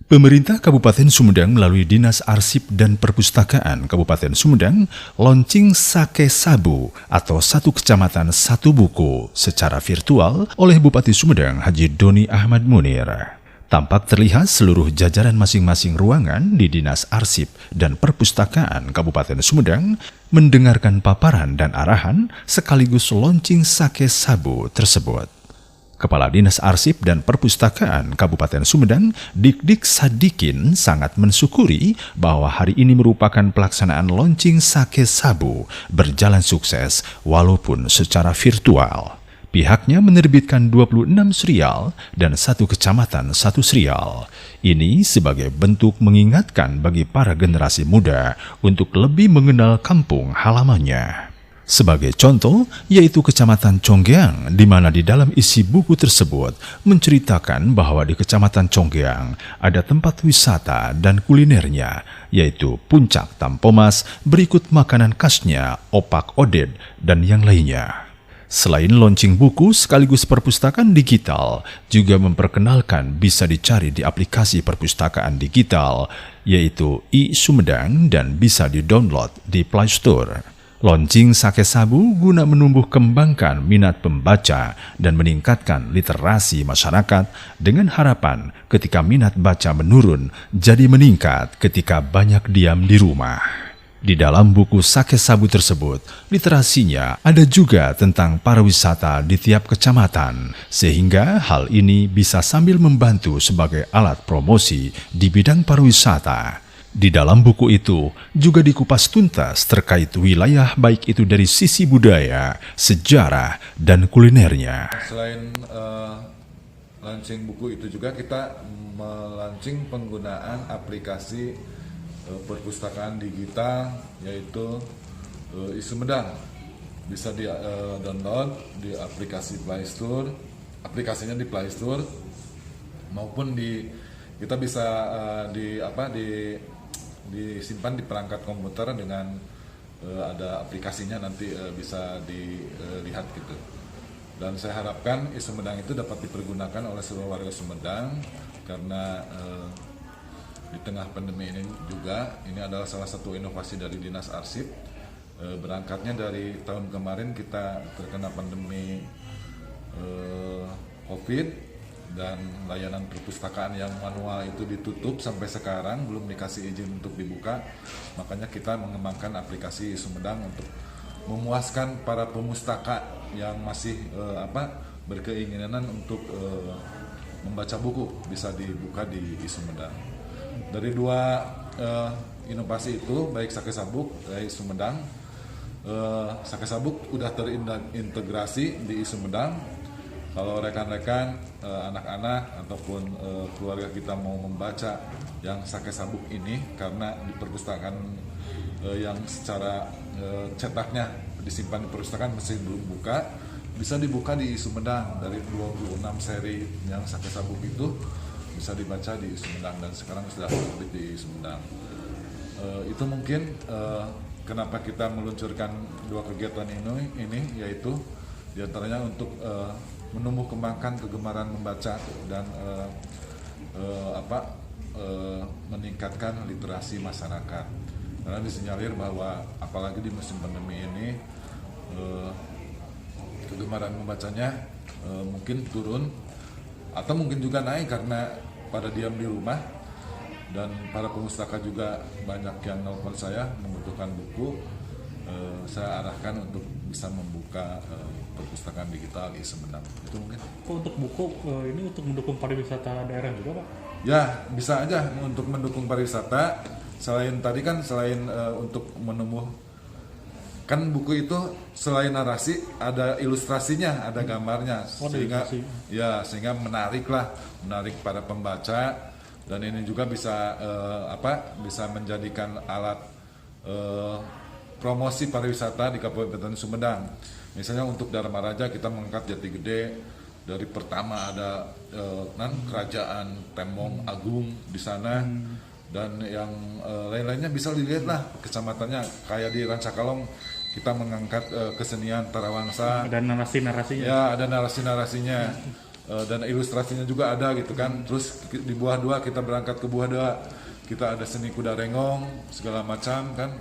Pemerintah Kabupaten Sumedang melalui Dinas Arsip dan Perpustakaan Kabupaten Sumedang launching Sake Sabu atau Satu Kecamatan Satu Buku secara virtual oleh Bupati Sumedang Haji Doni Ahmad Munir. Tampak terlihat seluruh jajaran masing-masing ruangan di Dinas Arsip dan Perpustakaan Kabupaten Sumedang mendengarkan paparan dan arahan sekaligus launching Sake Sabu tersebut. Kepala Dinas Arsip dan Perpustakaan Kabupaten Sumedang, Dik Sadikin, sangat mensyukuri bahwa hari ini merupakan pelaksanaan launching Sake Sabu berjalan sukses walaupun secara virtual. Pihaknya menerbitkan 26 serial dan satu kecamatan satu serial. Ini sebagai bentuk mengingatkan bagi para generasi muda untuk lebih mengenal kampung halamannya. Sebagai contoh, yaitu Kecamatan Conggeang, di mana di dalam isi buku tersebut menceritakan bahwa di Kecamatan Conggeang ada tempat wisata dan kulinernya, yaitu Puncak Tampomas, berikut makanan khasnya, opak oded, dan yang lainnya. Selain launching buku sekaligus perpustakaan digital, juga memperkenalkan bisa dicari di aplikasi perpustakaan digital, yaitu i-Sumedang dan bisa di-download di Play Store. Launching Sake Sabu guna menumbuh kembangkan minat pembaca dan meningkatkan literasi masyarakat dengan harapan ketika minat baca menurun jadi meningkat ketika banyak diam di rumah. Di dalam buku Sake Sabu tersebut, literasinya ada juga tentang pariwisata di tiap kecamatan, sehingga hal ini bisa sambil membantu sebagai alat promosi di bidang pariwisata. Di dalam buku itu juga dikupas tuntas terkait wilayah baik itu dari sisi budaya, sejarah, dan kulinernya. Selain launching buku itu juga kita melaunching penggunaan aplikasi perpustakaan digital yaitu i-Sumedang. Bisa di-download di aplikasi Play Store, aplikasinya di Play Store maupun kita bisa disimpan di perangkat komputer dengan ada aplikasinya nanti bisa dilihat gitu. Dan saya harapkan i-Sumedang itu dapat dipergunakan oleh seluruh warga Sumedang karena di tengah pandemi ini juga ini adalah salah satu inovasi dari Dinas Arsip. Berangkatnya dari tahun kemarin kita terkena pandemi COVID dan layanan perpustakaan yang manual itu ditutup sampai sekarang belum dikasih izin untuk dibuka. Makanya kita mengembangkan aplikasi i-Sumedang untuk memuaskan para pemustaka yang masih berkeinginan untuk membaca buku, bisa dibuka di i-Sumedang. Dari dua inovasi itu, baik Sake Sabu dari i-Sumedang, Sake Sabu udah terintegrasi di i-Sumedang. Kalau rekan-rekan, anak-anak ataupun keluarga kita mau membaca yang Sake Sabu ini, karena di perpustakaan yang secara cetaknya disimpan di perpustakaan masih belum buka, bisa dibuka di i-Sumedang. Dari 26 seri yang Sake Sabu itu bisa dibaca di i-Sumedang dan sekarang sudah terbit di i-Sumedang. Itu mungkin kenapa kita meluncurkan dua kegiatan ini yaitu diantaranya untuk menumbuh kembangkan kegemaran membaca dan meningkatkan literasi masyarakat. Karena disinyalir bahwa apalagi di musim pandemi ini kegemaran membacanya mungkin turun atau mungkin juga naik karena pada diam di rumah, dan para pemustaka juga banyak yang nelpon saya membutuhkan buku. Saya arahkan untuk bisa membuka perpustakaan digital di i-Sumedang. Itu mungkin. Untuk buku ini untuk mendukung pariwisata daerah juga, Pak? Ya, bisa aja untuk mendukung pariwisata. Selain untuk menumbuh, kan buku itu selain narasi ada ilustrasinya, ada gambarnya, sehingga menarik para pembaca, dan ini juga bisa menjadikan alat promosi pariwisata di Kabupaten Sumedang. Misalnya untuk Dharma Raja kita mengangkat Jati Gede, dari pertama ada Kerajaan Tembong Agung di sana, dan yang lain-lainnya bisa dilihat lah kecamatannya. Kayak di Rancakalong kita mengangkat kesenian Tarawangsa. Ada narasi-narasinya. Ya, ada narasi-narasinya. dan ilustrasinya juga ada gitu kan. Terus di Buah 2 kita berangkat ke Buah 2, kita ada seni kuda rengong segala macam kan.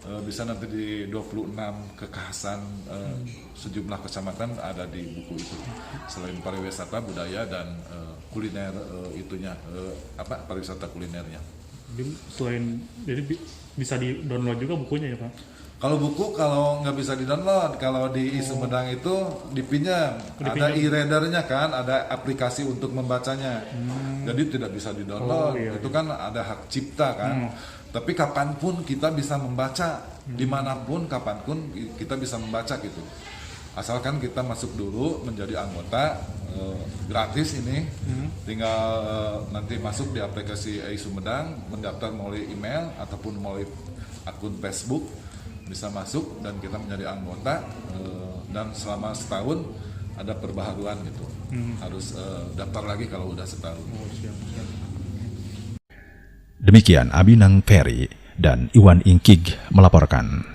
Bisa nanti di 26 kekhasan sejumlah kecamatan ada di buku itu, selain pariwisata, budaya, dan kuliner pariwisata kulinernya. Jadi bisa di download juga bukunya ya Pak? Kalau buku kalau nggak bisa di download, kalau di Sumedang itu dipinjam, ada e-readernya kan, ada aplikasi untuk membacanya, jadi tidak bisa di download, itu kan ada hak cipta kan. Tapi kapanpun kita bisa membaca, dimanapun, kapanpun kita bisa membaca gitu. Asalkan kita masuk dulu menjadi anggota, gratis ini, tinggal nanti masuk di aplikasi AI Sumedang, mendaftar melalui email ataupun melalui akun Facebook, bisa masuk dan kita menjadi anggota, dan selama setahun ada perbaharuan gitu. Harus daftar lagi kalau udah setahun. Demikian Abinang Ferry dan Iwan Ingkig melaporkan.